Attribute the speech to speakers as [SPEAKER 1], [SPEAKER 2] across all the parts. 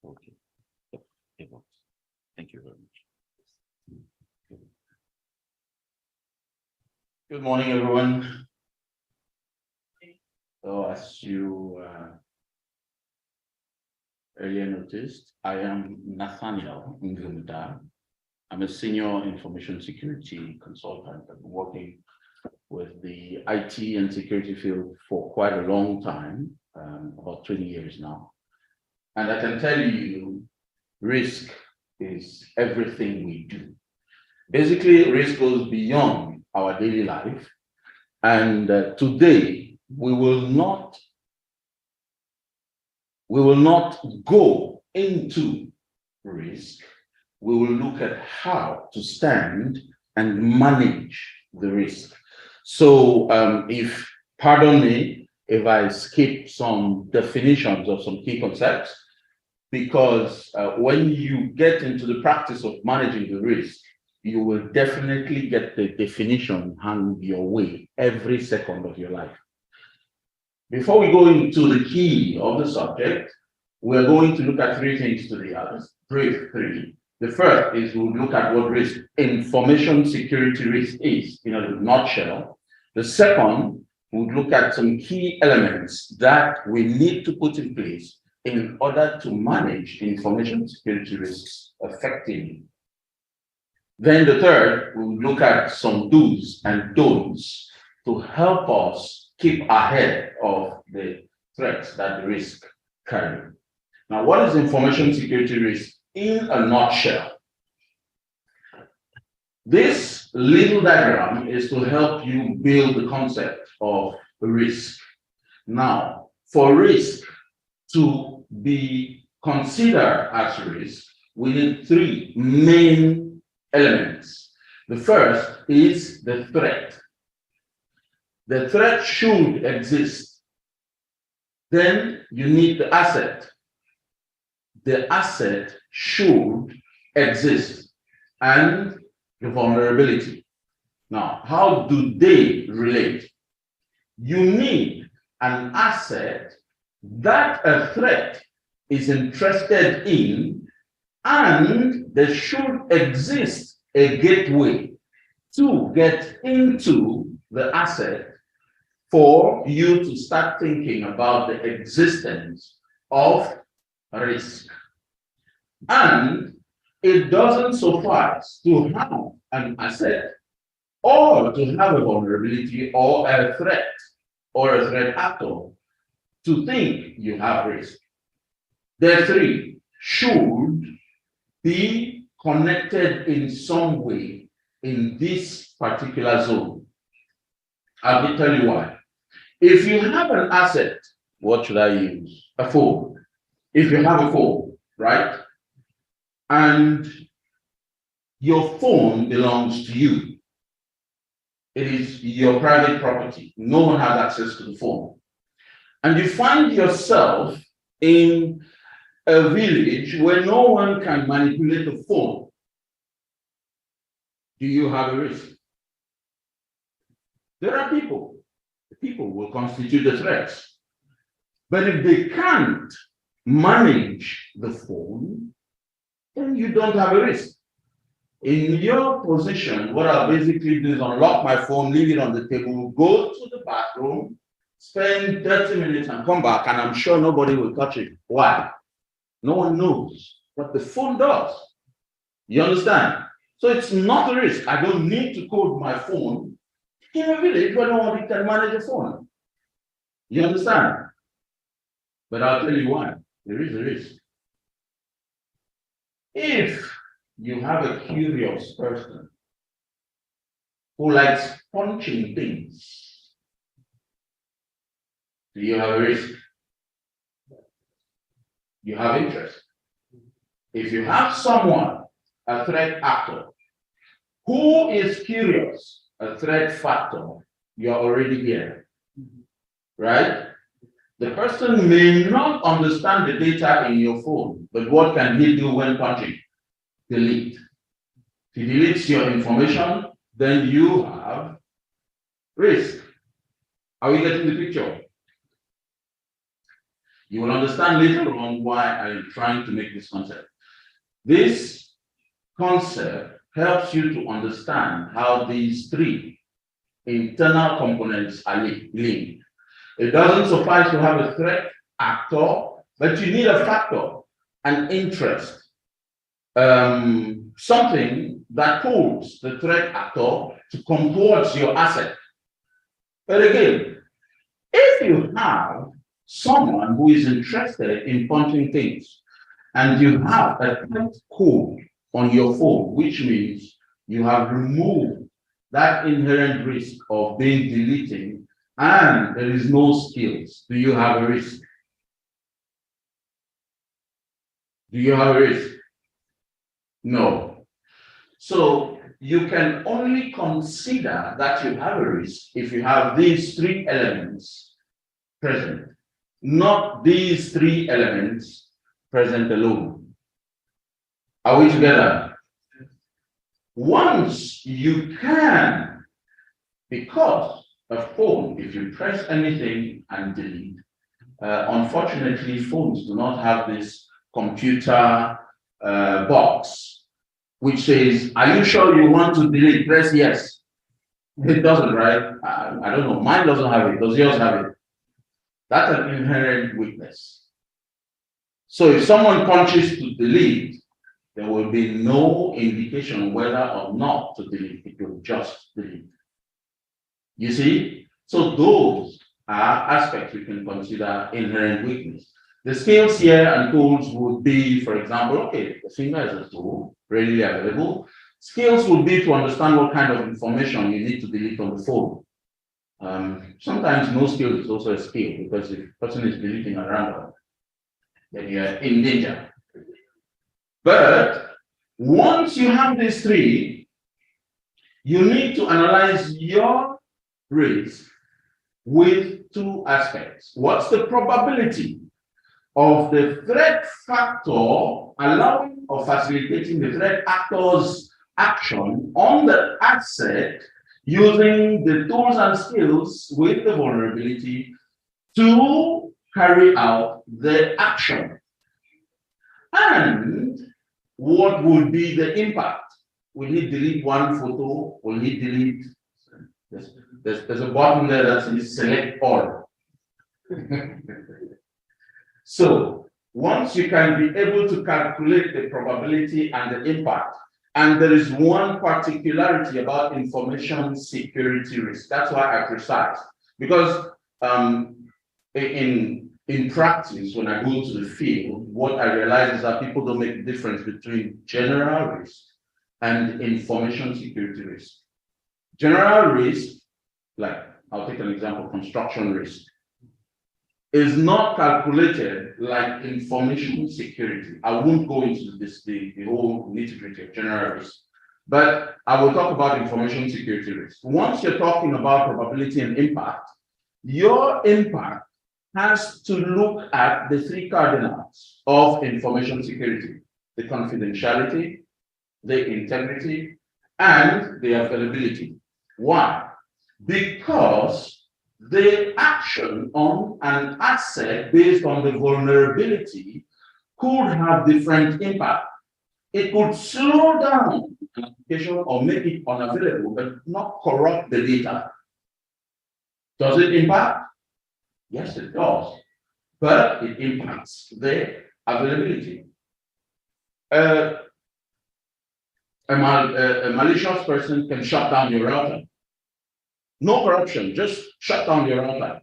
[SPEAKER 1] Okay. It works. Thank you very much. Good morning, everyone. So, as you earlier noticed, I am Nathaniel Nguemeta. I'm a senior information security consultant. I've been working with the IT and security field for quite a long time, about 20 years now. And I can tell you, risk is everything we do. Basically, risk goes beyond our daily life. And today, we will not go into risk. We will look at how to stand and manage the risk. So pardon me if I skip some definitions of some key concepts, because when you get into the practice of managing the risk, you will definitely get the definition hand your way every second of your life. Before we go into the key of the subject, we're going to look at three things today. I'll just brief three. The first is we'll look at what risk, information security risk is, in a nutshell. The second, we'll look at some key elements that we need to put in place in order to manage information security risks effectively. Then the third, we'll look at some do's and don'ts to help us keep ahead of the threats that the risk carry. Now, what is information security risk in a nutshell? This little diagram is to help you build the concept of risk. Now, for risk to be considered as risk, we need three main elements. The first is the threat. The threat should exist. Then you need the asset. The asset should exist, and the vulnerability. Now, how do they relate? You need an asset that a threat is interested in, and there should exist a gateway to get into the asset for you to start thinking about the existence of risk. And it doesn't suffice to have an asset or to have a vulnerability or a threat actor to think you have risk. The three should be connected in some way in this particular zone. I will tell you why. If you have an asset, what should I use? A phone. If you have a phone, right? And your phone belongs to you. It is your private property. No one has access to the phone. And you find yourself in a village where no one can manipulate the phone. Do you have a risk? There are people. People will constitute the threats. But if they can't manage the phone, then you don't have a risk. In your position, what I'll basically do is unlock my phone, leave it on the table, go to the bathroom, spend 30 minutes and come back, and I'm sure nobody will touch it. Why? No one knows what the phone does. You understand? So it's not a risk. I don't need to code my phone in a village where nobody can manage a phone. You understand? But I'll tell you why. There is a risk. If you have a curious person who likes punching things, do you have a risk? You have interest. If you have someone, a threat actor, who is curious, a threat factor, you're already here, right? The person may not understand the data in your phone, but what can he do when punching? Delete. If he deletes your information, then you have risk. Are we getting the picture? You will understand later on why I'm trying to make this concept. This concept helps you to understand how these three internal components are linked. It doesn't suffice to have a threat actor, but you need a factor, an interest, something that pulls the threat actor to come towards your asset. But again, if you have someone who is interested in punching things and you have a tight code on your phone, which means you have removed that inherent risk of being deleting and there is no skills, do you have a risk? Do you have a risk? No. So you can only consider that you have a risk if you have these three elements present, not these three elements present alone. Are we together? Once you can, because a phone, if you press anything and delete, unfortunately, phones do not have this computer box which says, are you sure you want to delete? Press yes. It doesn't, right? I don't know. Mine doesn't have it. Does yours have it? That's an inherent weakness. So if someone punches to delete, there will be no indication whether or not to delete. It will just delete. You see? So those are aspects we can consider inherent weakness. The skills here and tools would be, for example, okay, the finger is a tool, readily available. Skills would be to understand what kind of information you need to delete on the phone. Sometimes no skill is also a skill because if the person is deleting at random, then you're in danger. But once you have these three, you need to analyze your risk with two aspects. What's the probability of the threat factor allowing or facilitating the threat actor's action on the asset using the tools and skills with the vulnerability to carry out the action? And what would be the impact? Will he delete one photo? Will he delete? There's a button there that says select all. So once you can be able to calculate the probability and the impact, and there is one particularity about information security risk. That's why I precise, because in practice, when I go to the field, what I realize is that people don't make the difference between general risk and information security risk. General risk, like I'll take an example, construction risk, is not calculated like information security. I won't go into the whole nitty-gritty of general risk, but I will talk about information security risk. Once you're talking about probability and impact, your impact has to look at the three cardinals of information security: the confidentiality, the integrity, and the availability. Why? Because the action on an asset based on the vulnerability could have different impact. It could slow down an application or make it unavailable, but not corrupt the data. Does it impact? Yes, it does. But it impacts the availability. A malicious person can shut down your router. No corruption, just shut down your router.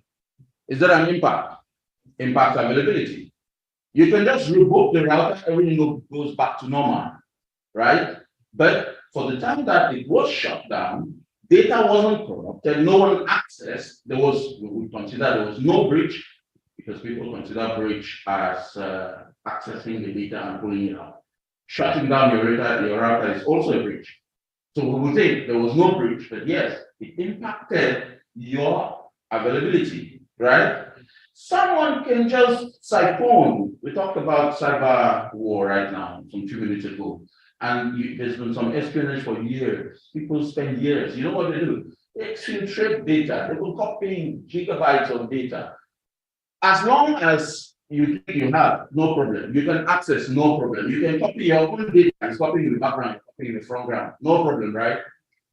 [SPEAKER 1] Is there an impact? Impact availability. You can just reboot the router, everything goes back to normal, right? But for the time that it was shut down, data wasn't corrupted, no one accessed, we consider there was no breach, because people consider breach as accessing the data and pulling it out. Shutting down your router is also a breach. So we would say there was no breach, but yes, it impacted your availability, right? Someone can just siphon. We talked about cyber war right now, some few minutes ago, and there's been some espionage for years. People spend years. You know what they do? They exfiltrate data. They will copy gigabytes of data. As long as you think you have, no problem. You can access, no problem. You can copy your own data, it's copying the background, copying the front ground, no problem, right?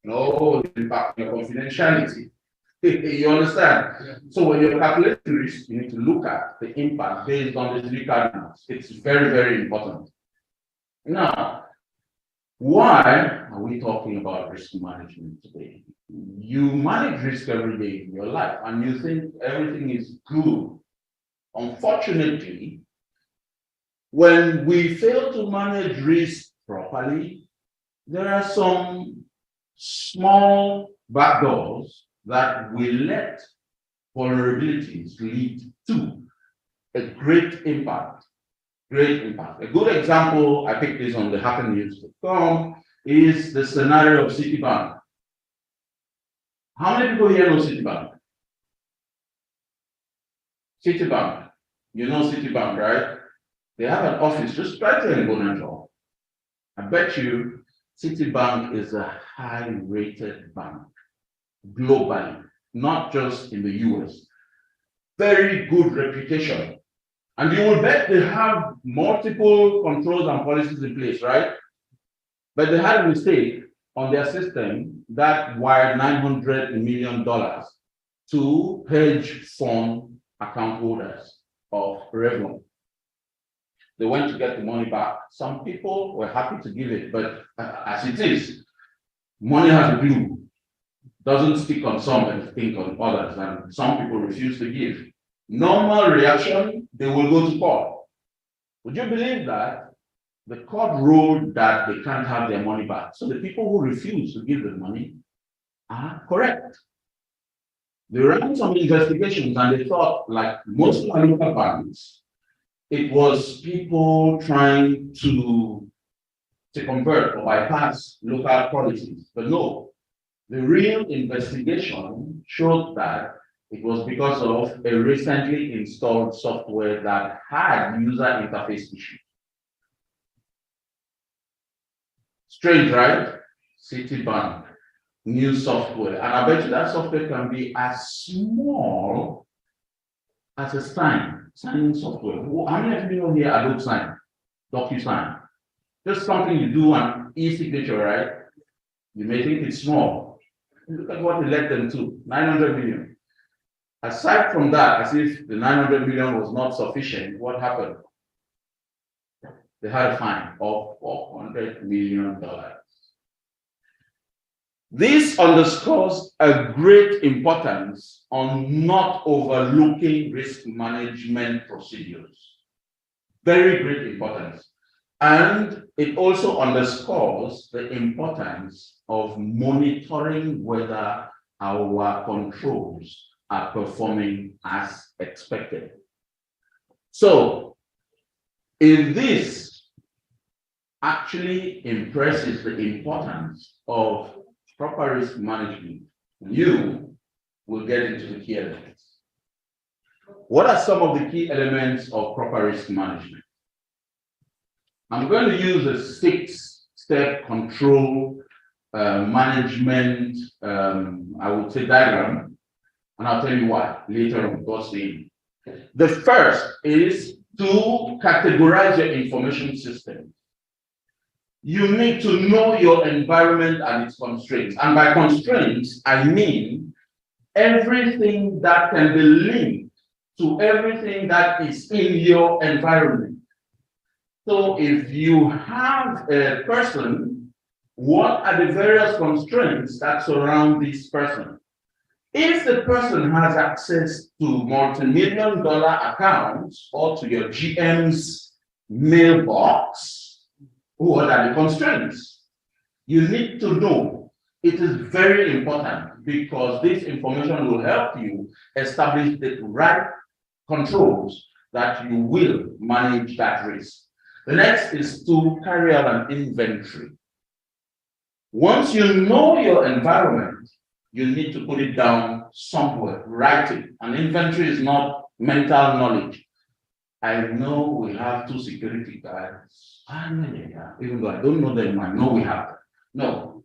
[SPEAKER 1] No impact on your confidentiality. You understand? Yeah. So when you're calculating risk, you need to look at the impact based on the three cardinals. It's very, very important. Now, why are we talking about risk management today? You manage risk every day in your life and you think everything is good. Unfortunately, when we fail to manage risk properly, there are some small backdoors that will let vulnerabilities lead to a great impact. Great impact. A good example, I picked this on the happennews.com, is the scenario of Citibank. How many people here know Citibank? Citibank. You know Citibank, right? They have an office just right there in Bonanza. I bet you Citibank is a high-rated bank globally, not just in the US. Very good reputation. And you will bet they have multiple controls and policies in place, right? But they had a mistake on their system that wired $900 million to hedge fund account holders of Revlon. They went to get the money back. Some people were happy to give it, but as it is, money has a glue. Doesn't stick on some and stick on others, and some people refuse to give. Normal reaction, they will go to court. Would you believe that? The court ruled that they can't have their money back. So the people who refuse to give the money are correct. They ran some investigations and they thought, like most local banks, it was people trying to convert or bypass local policies. But no, the real investigation showed that it was because of a recently installed software that had user interface issues. Strange, right? Citibank, new software. And I bet you that software can be as small as a signing software. How many of you know here Adobe Sign, DocuSign? Just something you do an e-signature, right? You may think it's small. Look at what they led them to, 900 million. Aside from that, as if the 900 million was not sufficient, what happened? They had a fine of $400 million. This underscores a great importance on not overlooking risk management procedures. Very great importance. And it also underscores the importance of monitoring whether our controls are performing as expected. So, if this actually impresses the importance of proper risk management, you will get into the key elements. What are some of the key elements of proper risk management? I'm going to use a 6-step control management, I would say, diagram, and I'll tell you why later on. God's name. The first is to categorize your information system. You need to know your environment and its constraints. And by constraints, I mean everything that can be linked to everything that is in your environment. So if you have a person, what are the various constraints that surround this person? If the person has access to multi-million-dollar accounts or to your GM's mailbox, what are the constraints? You need to know. It is very important because this information will help you establish the right controls that you will manage that risk. The next is to carry out an inventory. Once you know your environment, you need to put it down somewhere, write it. An inventory is not mental knowledge. I know we have 2 security guards. Even though I don't know them, I know we have them. No,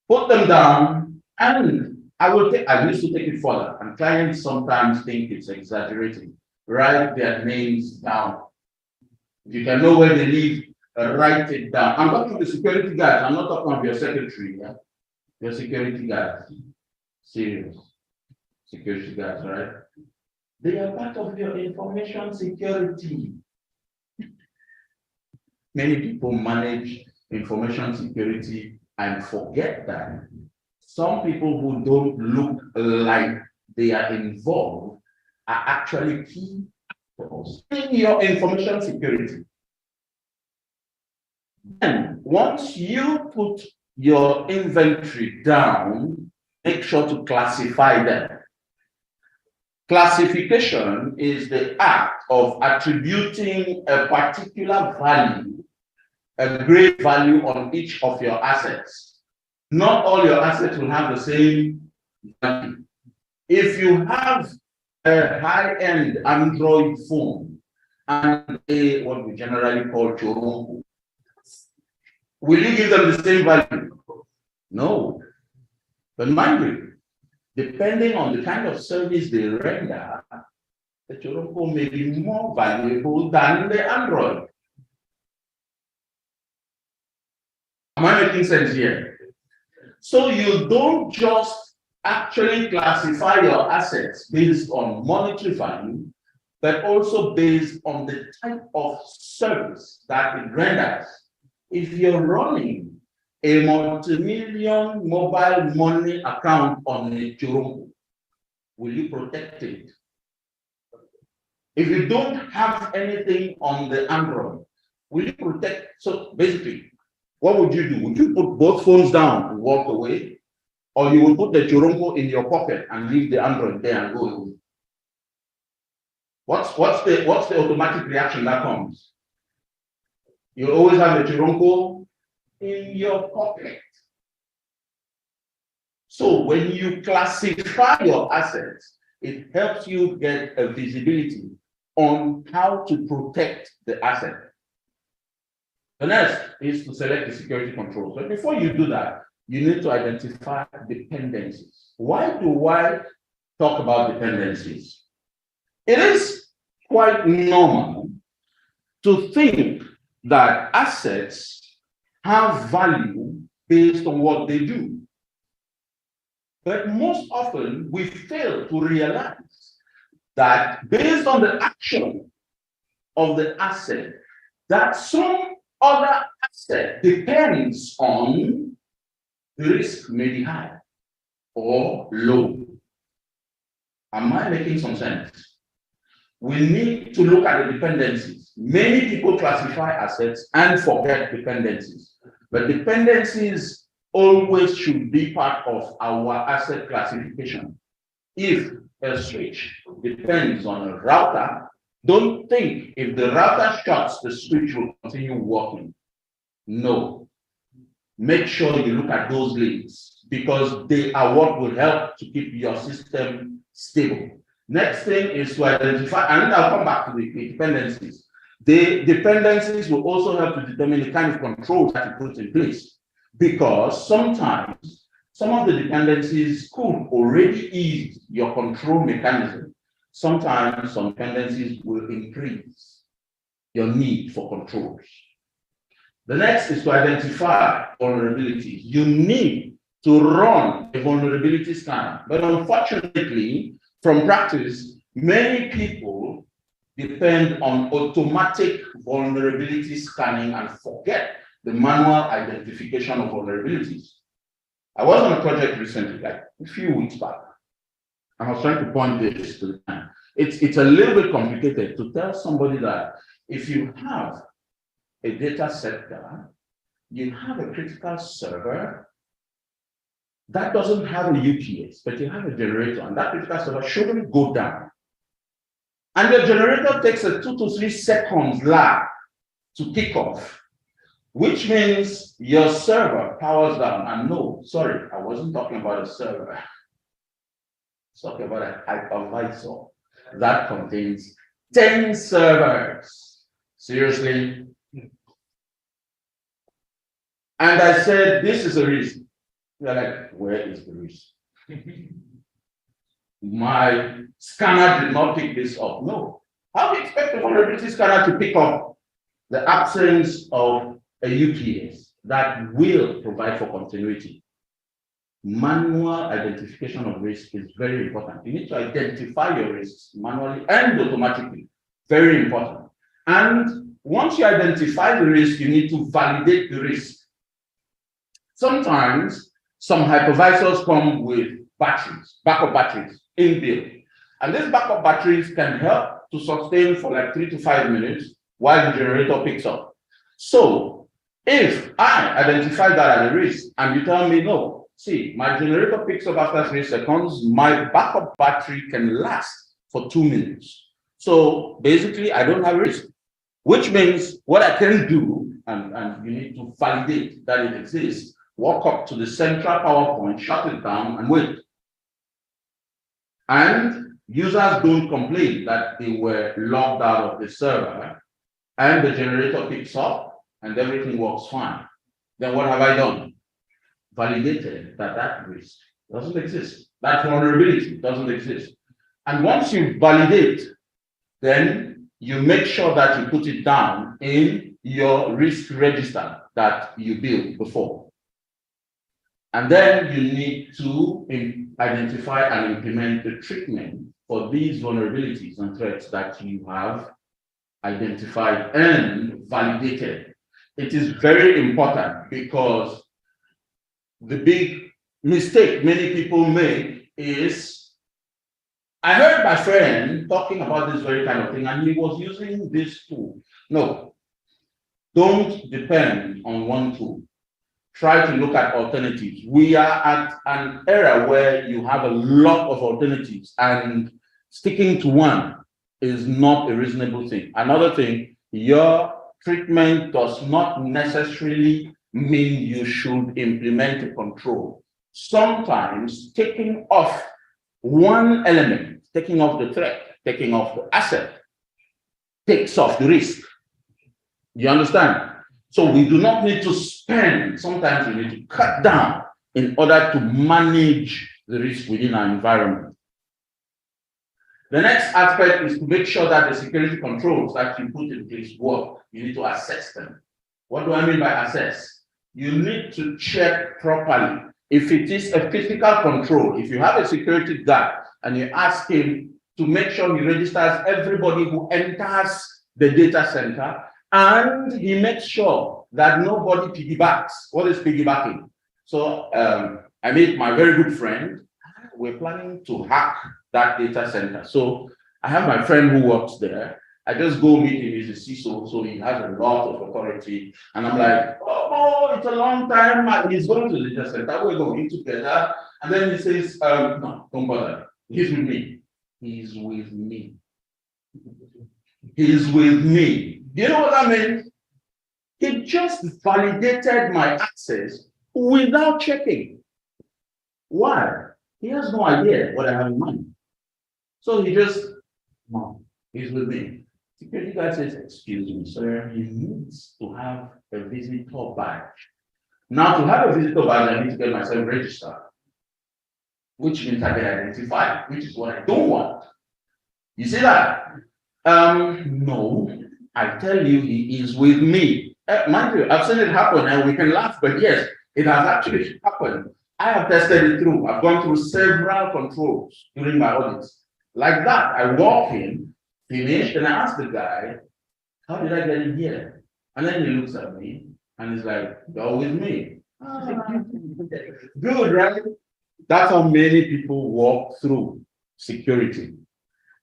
[SPEAKER 1] put them down, and I used to take it further, and clients sometimes think it's exaggerating. write their names down. If you can know where they live, write it down. I'm talking to security guards. I'm not talking about your secretary. Yeah? Your security guards. Serious. Security guards, right? They are part of your information security. Many people manage information security and forget that. Some people who don't look like they are involved are actually key in your information security. And once you put your inventory down, make sure to classify them. Classification is the act of attributing a particular value, a great value on each of your assets. Not all your assets will have the same value. If you have a high-end Android phone and a what we generally call choronko, will you give them the same value? No. But mind you, depending on the kind of service they render, the choronko may be more valuable than the Android. Am I making sense here? So you don't just actually classify your assets based on monetary value, but also based on the type of service that it renders. If you're running a multi-million mobile money account on a choronko, will you protect it? If you don't have anything on the Android, will you protect? So basically, what would you do? Would you put both phones down and walk away? Or you will put the choronko in your pocket and leave the Android there and go away? What's the automatic reaction that comes? You always have the choronko in your pocket. So when you classify your assets, it helps you get a visibility on how to protect the asset. The next is to select the security controls. But before you do that, you need to identify dependencies. Why do I talk about dependencies? It is quite normal to think that assets have value based on what they do. But most often, we fail to realize that based on the action of the asset, that some other asset depends on the risk may be high or low. Am I making some sense? We need to look at the dependencies. Many people classify assets and forget dependencies, but dependencies always should be part of our asset classification. If a switch depends on a router, don't think if the router shuts, the switch will continue working. No. Make sure you look at those links because they are what will help to keep your system stable. Next thing is to identify, and I'll come back to the dependencies. The dependencies will also help to determine the kind of controls that you put in place, because sometimes some of the dependencies could already ease your control mechanism. Sometimes some dependencies will increase your need for controls. The next is to identify vulnerabilities. You need to run a vulnerability scan, but unfortunately, from practice, many people depend on automatic vulnerability scanning and forget the manual identification of vulnerabilities. I was on a project recently, like a few weeks back, and I was trying to point this to the time. It's a little bit complicated to tell somebody that if you have a data center, you have a critical server that doesn't have a UPS, but you have a generator, and that critical server shouldn't go down. And your generator takes a 2 to 3 seconds lag to kick off, which means your server powers down. And no, sorry, I wasn't talking about a server. I was talking about a hypervisor that contains 10 servers. Seriously? And I said, this is a risk. They're like, where is the risk? My scanner did not pick this up. No, How do you expect the vulnerability scanner to pick up the absence of a UPS that will provide for continuity? Manual identification of risk is very important. You need to identify your risks manually and automatically. Very important. And once you identify the risk, you need to validate the risk. Sometimes some hypervisors come with batteries, backup batteries inbuilt. And these backup batteries can help to sustain for like 3 to 5 minutes while the generator picks up. So if I identify that as a risk and you tell me, no, see, my generator picks up after 3 seconds, my backup battery can last for 2 minutes. So basically, I don't have a risk, which means what I can do, and you need to validate that it exists, walk up to the central power point, shut it down, and wait. And users don't complain that they were logged out of the server, and the generator picks up, and everything works fine. Then what have I done? Validated that that risk doesn't exist. That vulnerability doesn't exist. And once you validate, then you make sure that you put it down in your risk register that you built before. And then you need to identify and implement the treatment for these vulnerabilities and threats that you have identified and validated. It is very important because the big mistake many people make is, I heard my friend talking about this very kind of thing, and he was using this tool. No, don't depend on one tool. Try to look at alternatives. We are at an era where you have a lot of alternatives, and sticking to one is not a reasonable thing. Another thing, your treatment does not necessarily mean you should implement a control. Sometimes taking off one element, taking off the threat, taking off the asset, takes off the risk. You understand? So we do not need to spend, sometimes we need to cut down in order to manage the risk within our environment. The next aspect is to make sure that the security controls that you put in place work. You need to assess them. What do I mean by assess? You need to check properly. If it is a physical control, if you have a security guard and you ask him to make sure he registers everybody who enters the data center, and he makes sure that nobody piggybacks. What is piggybacking? So I made my very good friend. We're planning to hack that data center. So I have my friend who works there. I just go meet him. He's a CISO, so he has a lot of authority. And I'm like, oh, it's a long time. He's going to the data center. We're going together. And then he says, no, don't bother. He's with me. He's with me. He's with me. Do you know what that means? He just validated my access without checking. Why? He has no idea what I have in mind. So he just, no, he's with me. Security guy says, excuse me, sir, he needs to have a visitor badge. Now, to have a visitor badge, I need to get myself registered, which means I get identified, which is what I don't want. You see that? No, I tell you, he is with me. Mind you, I've seen it happen, and we can laugh, but yes, it has actually happened. I have tested it through. I've gone through several controls during my audits. Like that, I walk in, finish, and I ask the guy, how did I get in here? And then he looks at me, and he's like, you're with me. Good, right? That's how many people walk through security.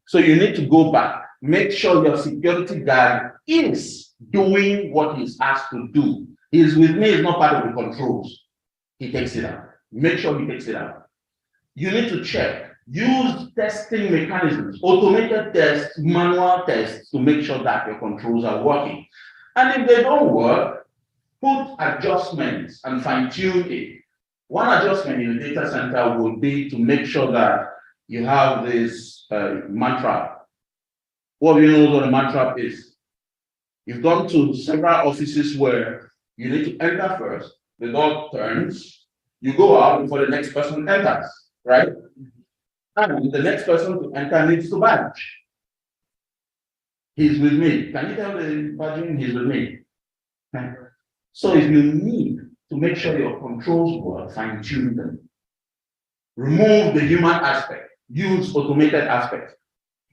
[SPEAKER 1] So you need to go back. Make sure your security guard is doing what he's asked to do. He's with me, is not part of the controls. He takes it out. Make sure he takes it out. You need to check. Use testing mechanisms, automated tests, manual tests to make sure that your controls are working. And if they don't work, put adjustments and fine-tune it. One adjustment in the data center would be to make sure that you have this mantra. What do you know what a mantra is? You've gone to several offices where you need to enter first, the door turns, you go out before the next person enters, right? And the next person to enter needs to badge. He's with me. Can you tell the Virgin he's with me? Okay. So if you need to make sure your controls work, fine-tune them. Remove the human aspect, use automated aspects.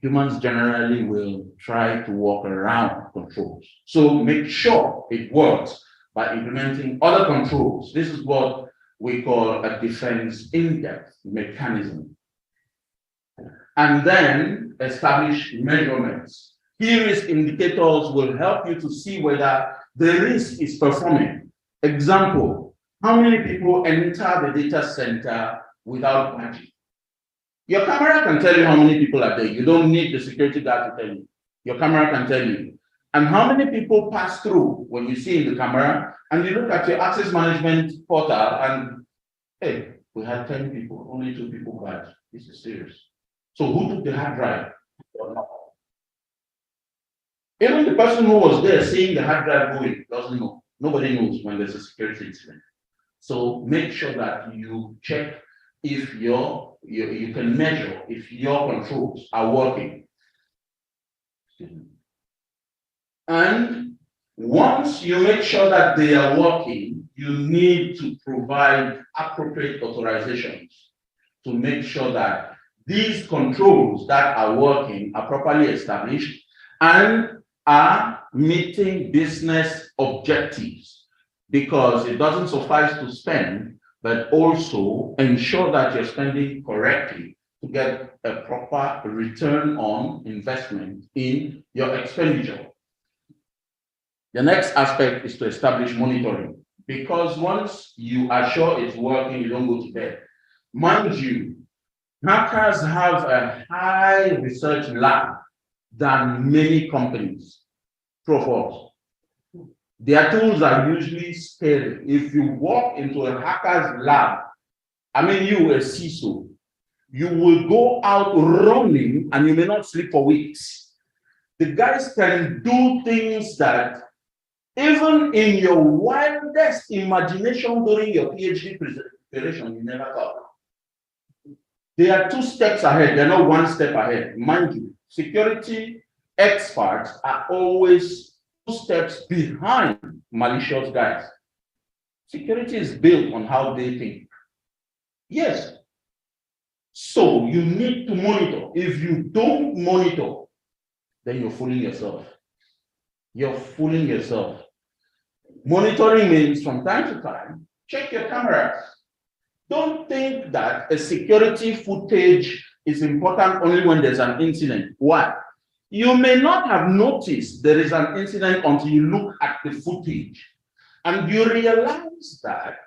[SPEAKER 1] Humans generally will try to walk around controls. So make sure it works by implementing other controls. This is what we call a defense in-depth mechanism. And then establish measurements. Key risk indicators will help you to see whether the risk is performing. Example, how many people enter the data center without badging? Your camera can tell you how many people are there. You don't need the security guard to tell you. Your camera can tell you. And how many people pass through when you see in the camera, and you look at your access management portal and, hey, we had 10 people, only 2 people badged. This is serious. So who took the hard drive? Even the person who was there seeing the hard drive going doesn't know. Nobody knows when there's a security incident. So make sure that you check if you can measure if your controls are working. And once you make sure that they are working, you need to provide appropriate authorizations to make sure that these controls that are working are properly established and are meeting business objectives, because it doesn't suffice to spend, but also ensure that you're spending correctly to get a proper return on investment in your expenditure. The next aspect is to establish monitoring, because once you are sure it's working, you don't go to bed. Mind you, hackers have a high research lab than many companies. True or false? Their tools are usually scary. If you walk into a hacker's lab, I mean, you a CISO, you will go out running and you may not sleep for weeks. The guys can do things that even in your wildest imagination during your PhD preparation, you never thought. They are 2 steps ahead, they're not 1 step ahead. Mind you, security experts are always 2 steps behind malicious guys. Security is built on how they think. Yes. So you need to monitor. If you don't monitor, then you're fooling yourself. You're fooling yourself. Monitoring means from time to time, check your cameras. Don't think that a security footage is important only when there's an incident. Why? You may not have noticed there is an incident until you look at the footage and you realize that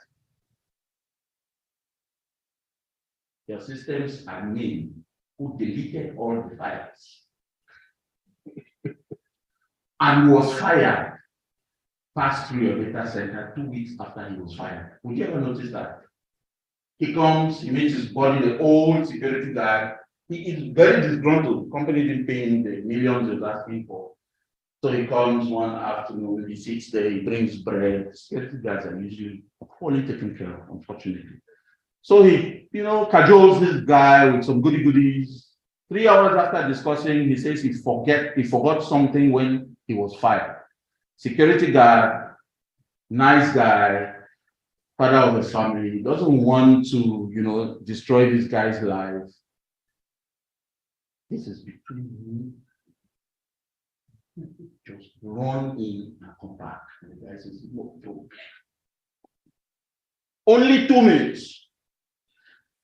[SPEAKER 1] your systems are made who deleted all the files and was fired, passed through your data center 2 weeks after he was fired. Would you ever notice that? He comes, he makes his body the old security guard. He is very disgruntled. The company didn't pay him the millions he was asking for. So he comes one afternoon, he sits there, he brings bread. Security guards are usually poorly taken care of, unfortunately. So he, cajoles this guy with some goodies. 3 hours after discussing, he says he forgot something when he was fired. Security guard, nice guy, father of a family, doesn't want to, destroy this guy's life. This is between you. Just run in and come back. And the guy says, no. Only 2 minutes.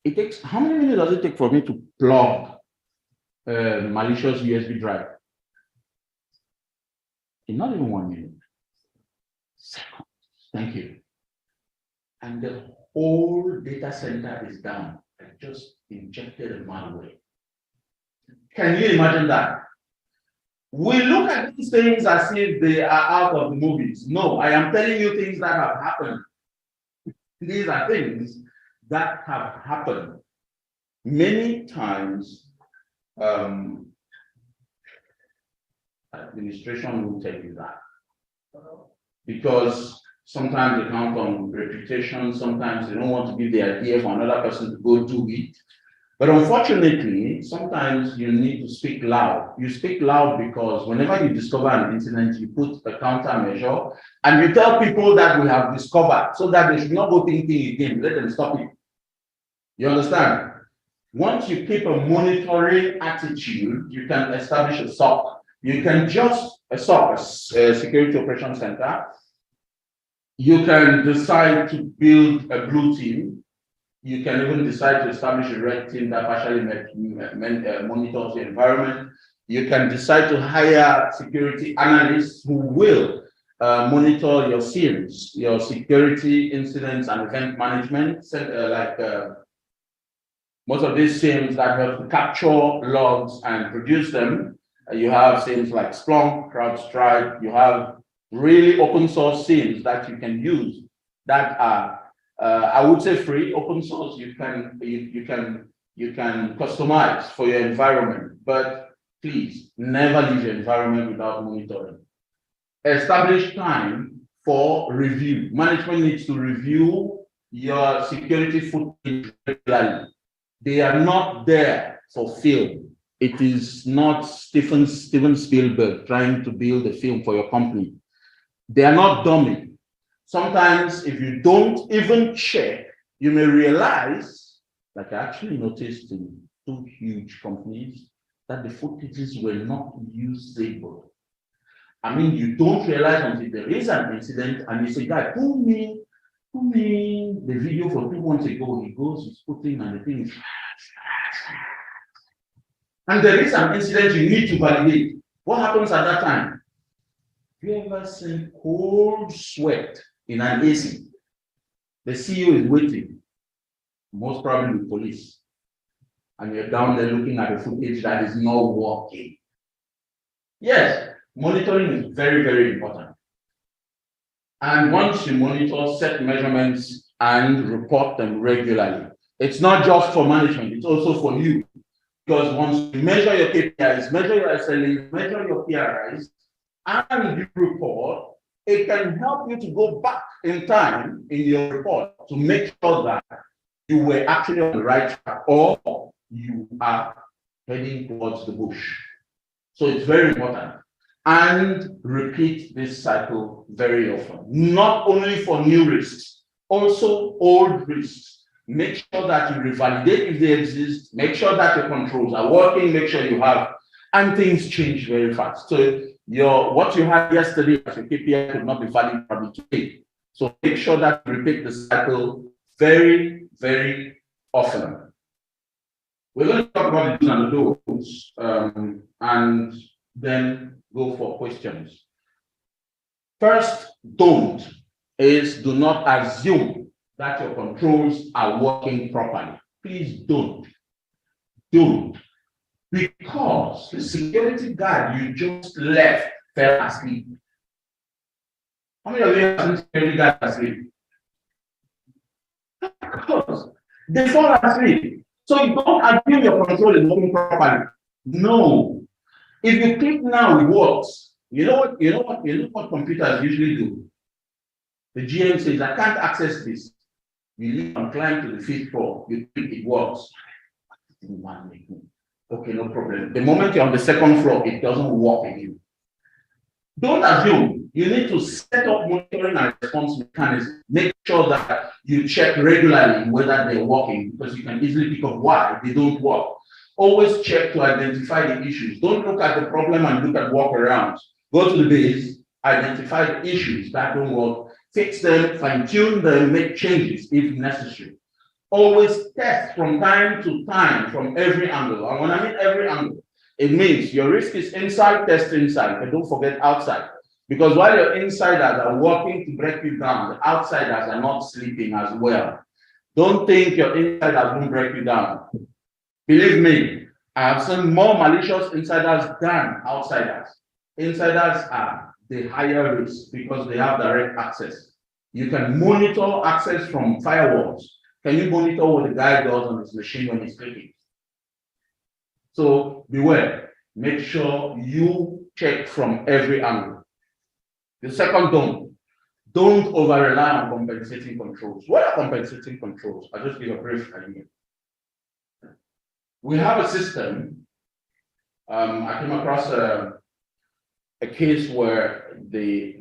[SPEAKER 1] It takes, how many minutes does it take for me to plug a malicious USB drive? In not even 1 minute. Seconds. Thank you. And the whole data center is down. I just injected a malware. Can you imagine that? We look at these things as if they are out of the movies. No, I am telling you things that have happened. These are things that have happened. Many times, administration will tell you that. Because sometimes they count on reputation, sometimes they don't want to give the idea for another person to go do it. But unfortunately, sometimes you need to speak loud. You speak loud because whenever you discover an incident, you put a countermeasure and you tell people that we have discovered so that they should not go thinking again. Let them stop it. You understand? Once you keep a monitoring attitude, you can establish a SOC. You can just, a SOC, a Security Operations Center. You can decide to build a blue team. You can even decide to establish a red team that partially monitors the environment. You can decide to hire security analysts who will monitor your SIEMs, your security incidents and event management, most of these SIEMs that have to capture logs and produce them. You have SIEMs like Splunk, CrowdStrike. You have really open source SIEMs that you can use that are I would say free, open source. You can customize for your environment, but please never leave your environment without monitoring. Establish time for review. Management needs to review your security footprint regularly. They are not there for film. It is not Steven Spielberg trying to build a film for your company. They are not dummy. Sometimes if you don't even check, you may realize, like I actually noticed in 2 huge companies, that the footages were not usable. I mean, you don't realize until there is an incident and you say, guy, pull me the video for 2 months ago. He goes, he's putting and the thing is, and there is an incident you need to validate. What happens at that time? Have you ever seen cold sweat in an AC? The CEO is waiting, most probably with police, and you're down there looking at the footage that is not working. Yes, monitoring is very, very important. And once you monitor, set measurements and report them regularly. It's not just for management, it's also for you. Because once you measure your KPIs, measure your SLAs, measure your PRIs, and you report, it can help you to go back in time in your report to make sure that you were actually on the right track or you are heading towards the bush. So it's very important. And repeat this cycle very often, not only for new risks, also old risks. Make sure that you revalidate if they exist, make sure that your controls are working, make sure you have, and things change very fast. So what you had yesterday as your KPI could not be valid probably today. So make sure that you repeat the cycle very, very often. We're going to talk about the do's and the don'ts, and then go for questions. First, don't is do not assume that your controls are working properly. Please don't. Don't. Because the security guard you just left fell asleep. How many of you have seen security guard asleep? Because they fall asleep. So you don't assume your control is working properly. No. If you click now, it works. You know what computers usually do? The GM says, I can't access this. You leave and climb to the 5th floor. You think it works. Okay, no problem. The moment you're on the 2nd floor, it doesn't work again. Don't assume. You need to set up monitoring and response mechanisms. Make sure that you check regularly whether they're working, because you can easily pick up why they don't work. Always check to identify the issues. Don't look at the problem and look at workarounds. Go to the base, identify the issues that don't work, fix them, fine-tune them, make changes if necessary. Always test from time to time from every angle. And when I mean every angle, it means your risk is inside, test inside, and don't forget outside. Because while your insiders are working to break you down, the outsiders are not sleeping as well. Don't think your insiders won't break you down. Believe me, I have seen more malicious insiders than outsiders. Insiders are the higher risk because they have direct access. You can monitor access from firewalls. Can you monitor what the guy does on his machine when he's clicking? So beware. Make sure you check from every angle. The second don't over-rely on compensating controls. What are compensating controls? I'll just give a brief idea. We have a system. I came across a case where the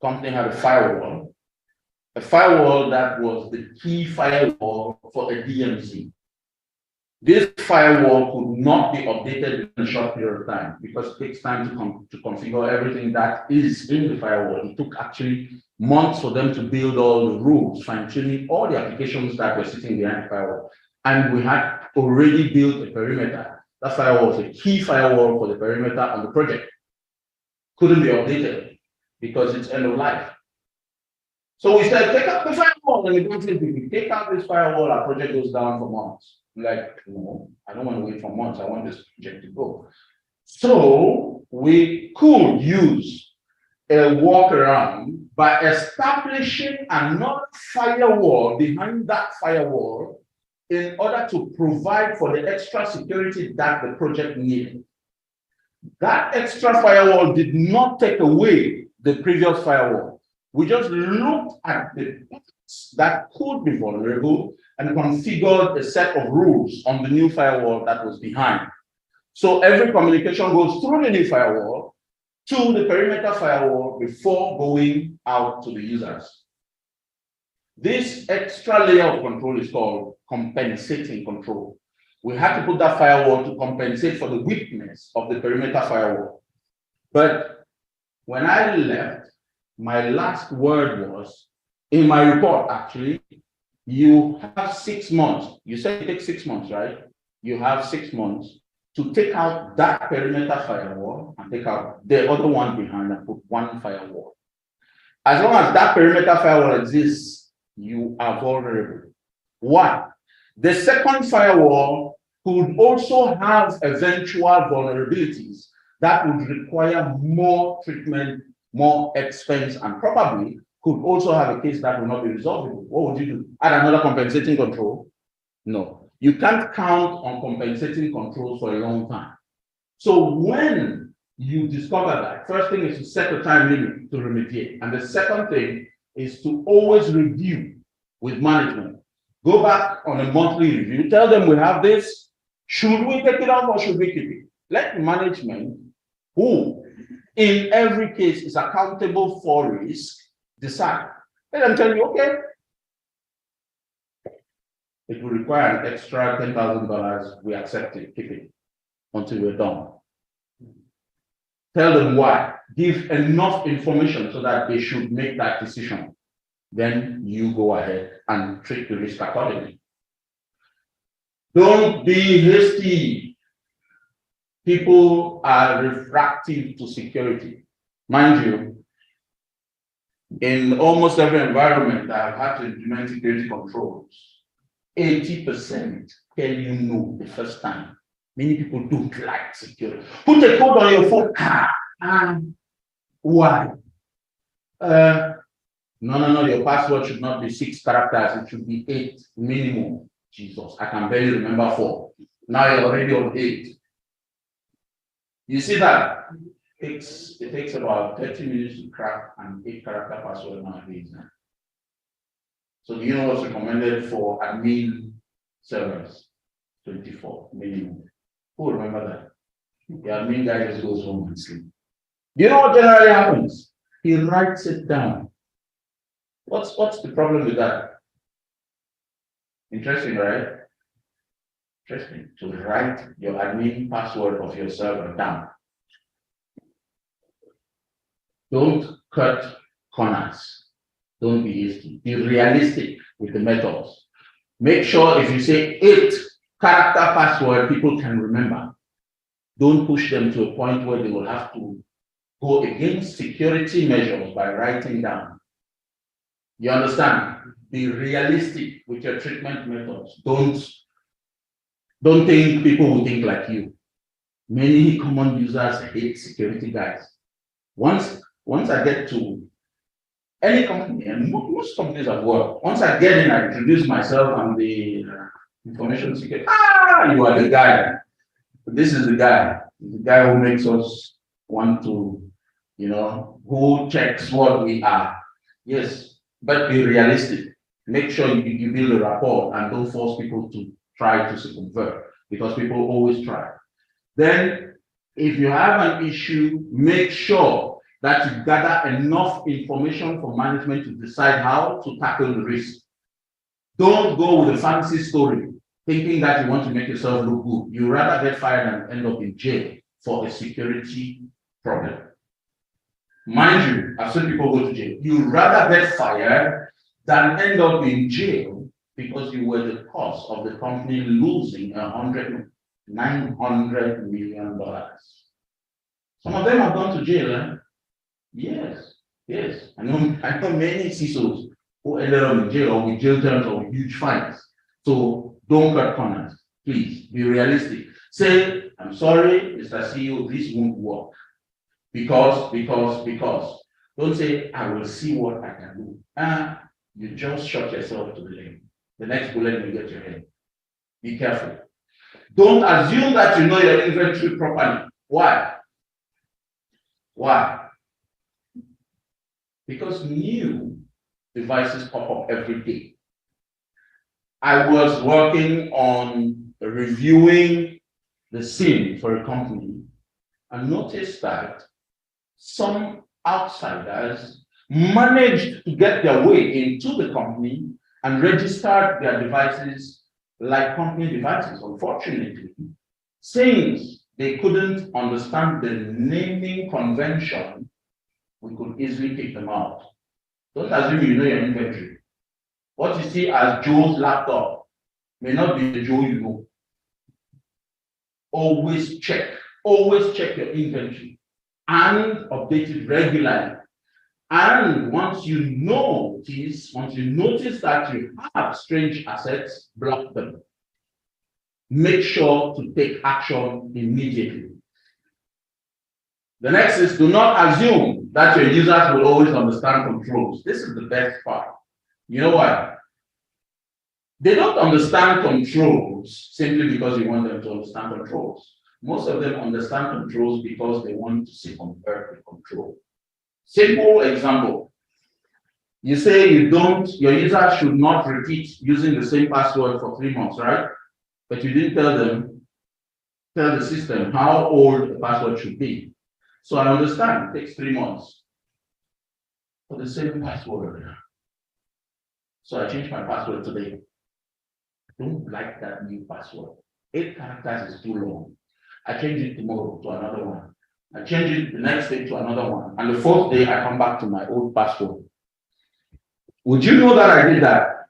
[SPEAKER 1] company had a firewall that was the key firewall for a DMZ. This firewall could not be updated in a short period of time because it takes time to configure everything that is in the firewall. It took actually months for them to build all the rules, fine-tuning all the applications that were sitting behind the firewall. And we had already built a perimeter. That firewall was a key firewall for the perimeter on the project. Couldn't be updated because it's end of life. So we said, take out the firewall. And the guy said, if we take out this firewall, our project goes down for months. Like, no, I don't want to wait for months. I want this project to go. So we could use a workaround by establishing another firewall behind that firewall in order to provide for the extra security that the project needed. That extra firewall did not take away the previous firewall. We just looked at the parts that could be vulnerable and configured a set of rules on the new firewall that was behind. So every communication goes through the new firewall to the perimeter firewall before going out to the users. This extra layer of control is called compensating control. We had to put that firewall to compensate for the weakness of the perimeter firewall. But when I left, my last word was, in my report actually, you have 6 months. You said it takes 6 months, right? You have 6 months to take out that perimeter firewall and take out the other one behind and put one firewall. As long as that perimeter firewall exists, you are vulnerable. Why? The second firewall could also have eventual vulnerabilities that would require more treatment, more expense, and probably could also have a case that will not be resolvable. What would you do? Add another compensating control? No. You can't count on compensating controls for a long time. So when you discover that, first thing is to set a time limit to remediate. And the second thing is to always review with management. Go back on a monthly review, tell them we have this. Should we take it off or should we keep it? Let management, who in every case is accountable for risk, decide. Let them tell you, okay, it will require an extra $10,000. We accept it, keep it until we're done. Tell them why. Give enough information so that they should make that decision. Then you go ahead and treat the risk accordingly. Don't be hasty. People are refractive to security. Mind you, in almost every environment that I've had to implement security controls, 80% tell you no the first time. Many people don't like security. Put a code on your phone. Why? No, your password should not be 6 characters, it should be 8 minimum. Jesus, I can barely remember 4. Now you're already on 8. You see that? It takes about 30 minutes to crack an 8-character password nowadays. So do you know what's recommended for admin servers? 24 minimum. Who will remember that? The admin guy just goes home and sleeps. Do you know what generally happens? He writes it down. What's the problem with that? Interesting, right? Interesting. To write your admin password of your server down. Don't cut corners. Don't be hasty. Be realistic with the methods. Make sure if you say 8-character password, people can remember. Don't push them to a point where they will have to go against security measures by writing down. You understand? Be realistic with your treatment methods. Don't think people will think like you. Many common users hate security guys. Once I get to any company, and most companies I've worked, once I get in, I introduce myself, I'm the information security. You are the guy. This is the guy who makes us want to, who checks what we are. Yes, but be realistic. Make sure you build a rapport and don't force people to try to circumvent, because people always try. Then, if you have an issue, make sure that you gather enough information for management to decide how to tackle the risk. Don't go with a fancy story, thinking that you want to make yourself look good. You rather get fired than end up in jail for a security problem. Mind you, I've seen people go to jail. You rather get fired than end up in jail because you were the cause of the company losing $900 million. Some of them have gone to jail. Eh? Yes. I know many CISOs who ended up in jail or with jail terms or with huge fines. So don't cut corners. Please be realistic. Say, I'm sorry, Mr. CEO, this won't work. Because. Don't say, I will see what I can do. You just shot yourself to the leg. The next bullet will get your head. Be careful. Don't assume that you know your inventory properly. Why? Because new devices pop up every day. I was working on reviewing the SIM for a company and noticed that some outsiders managed to get their way into the company and registered their devices like company devices. Unfortunately, since they couldn't understand the naming convention, we could easily kick them out. Don't assume you know your inventory. What you see as Joe's laptop may not be the Joe you know. Always check your inventory and update it regularly. And once you notice that you have strange assets, block them. Make sure to take action immediately. The next is, do not assume that your users will always understand controls. This is the best part. You know why? They don't understand controls simply because you want them to understand controls. Most of them understand controls because they want to circumvent the control. Simple example. You say your user should not repeat using the same password for 3 months, right? But you didn't tell the system how old the password should be. So I understand it takes 3 months for the same password. So I changed my password today. I don't like that new password. 8 characters is too long. I change it tomorrow to another one. I change it the next day to another one. And the 4th day, I come back to my old password. Would you know that I did that?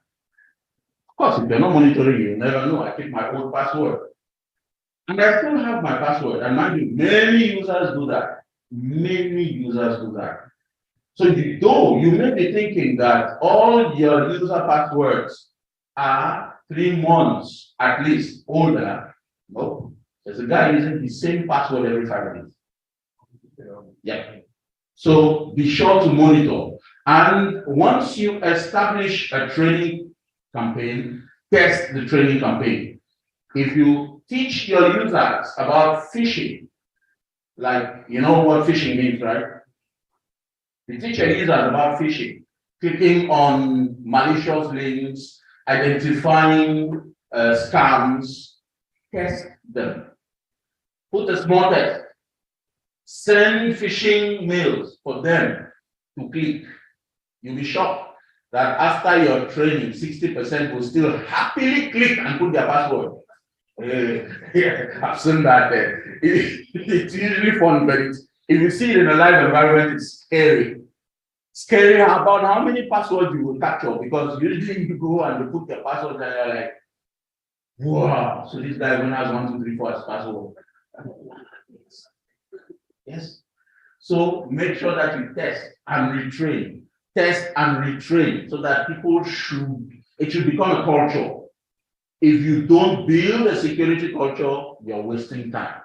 [SPEAKER 1] Of course, if you're not monitoring, you'll never know. I keep my old password. And I still have my password. And mind you, many users do that. So you may be thinking that all your user passwords are 3 months at least older. No, there's a guy using the same password every 5 days. Yeah. So be sure to monitor. And once you establish a training campaign, test the training campaign. If you teach your users about phishing, like you know what phishing means, right? You teach your users about phishing, clicking on malicious links, identifying scams, test them. Put a small test. Send phishing mails for them to click. You'll be shocked that after your training, 60% will still happily click and put their password. I've seen that. It's usually fun, but if you see it in a live environment, it's scary. Scary about how many passwords you will capture, because usually you go and you put your password and you're like, wow, so this guy only has 1, 2, 3, 4 as password. Yes. So make sure that you test and retrain. Test and retrain so that it should become a culture. If you don't build a security culture, you're wasting time.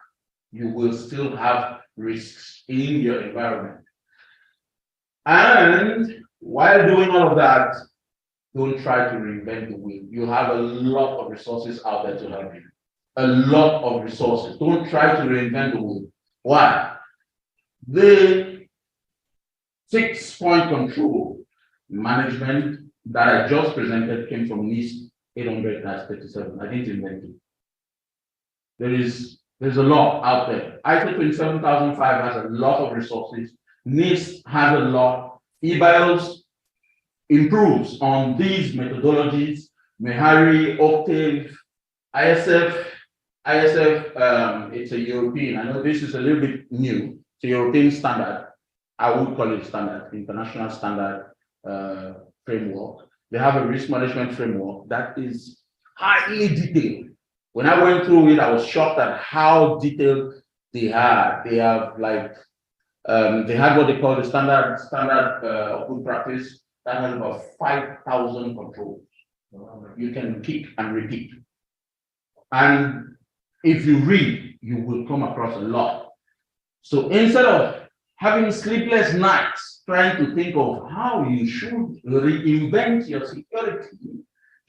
[SPEAKER 1] You will still have risks in your environment. And while doing all of that, don't try to reinvent the wheel. You have a lot of resources out there to help you. A lot of resources. Don't try to reinvent the wheel. Why? The 6-point control management that I just presented came from NIST 800-37. I didn't invent it. There's a lot out there. ISO 27005 has a lot of resources. NIST has a lot. eBios improves on these methodologies. Mehari, Octave, ISF, it's a European. I know this is a little bit new. It's a European standard. I would call it standard, international standard framework. They have a risk management framework that is highly detailed. When I went through it, I was shocked at how detailed they had. They have like they had what they call the standard of good practice that has about 5,000 controls. You can pick and repeat. And if you read, you will come across a lot. So instead of having sleepless nights trying to think of how you should reinvent your security,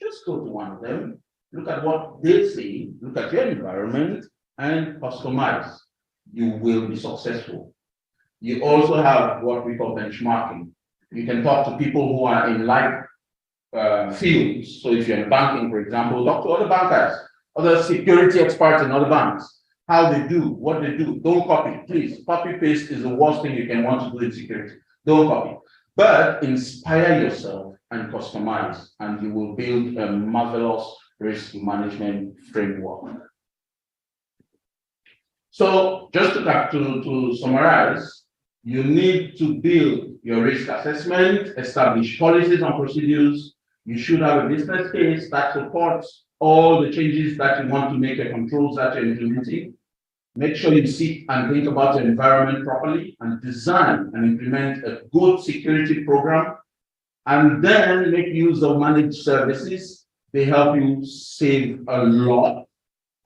[SPEAKER 1] just go to one of them, look at what they say, look at your environment, and customize. You will be successful. You also have what we call benchmarking. You can talk to people who are in like fields. So if you're in banking, for example, talk to other bankers, other security experts in other banks, how they do, what they do. Don't copy, please. Copy paste is the worst thing you can want to do in security. Don't copy, but inspire yourself and customize, and you will build a marvelous risk management framework. So just to summarize, you need to build your risk assessment, establish policies and procedures. You should have a business case that supports all the changes that you want to make, the controls that you're implementing. Make sure you sit and think about your environment properly and design and implement a good security program. And then make use of managed services. They help you save a lot.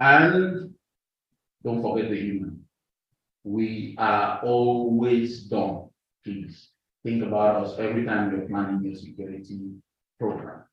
[SPEAKER 1] And don't forget the human. We are always done. Please think about us every time you're planning your security program.